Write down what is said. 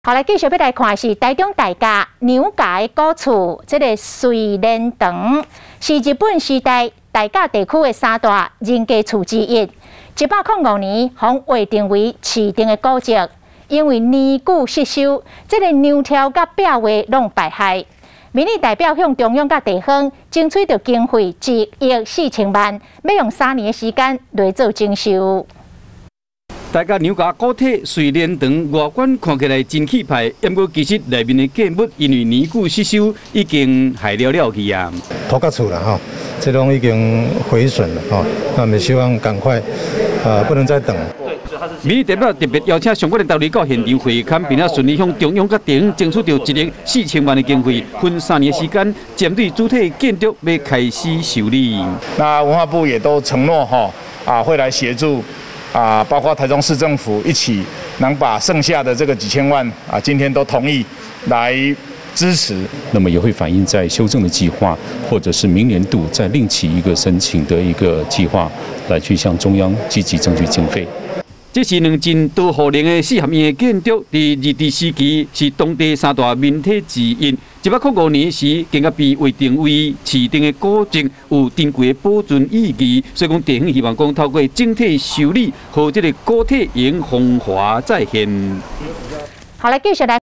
好，来继续要来看的是台中大甲牛家的古厝，这个水莲堂是日本时代大甲地区的三大人家厝之一。105年，被划定为市定的古迹，因为年久失修，这个牛条甲壁画拢败坏。民意代表向中央甲地方争取到经费1亿4千万，要用3年的时间来做整修。 大甲牛家古体水莲堂外观看起来真气派，不过其实内面的建物因为年久失修，已经害了去啊。土甲厝啦吼，这拢已经毁损了吼，那我们希望赶快，不能再等。民意代表特别邀请相关的单位到现场会勘，并且顺利向中央甲地方争取到1亿4千万的经费，分3年时间，针对主体建筑要开始修理。那文化部也都承诺会来协助。 包括台中市政府一起能把剩下的这个几千万今天都同意来支持。那么也会反映在修正的计划，或者是明年度再另起一个申请的一个计划，来去向中央积极争取经费。 这是2件多户龄的4合院的建筑，在日治时期是当地三大民体之一。105年时，更加被划定为市定的古迹，有珍贵的保存意义。所以讲，地方希望讲透过整体修理，和这个古体型风华再现。好，来继续来。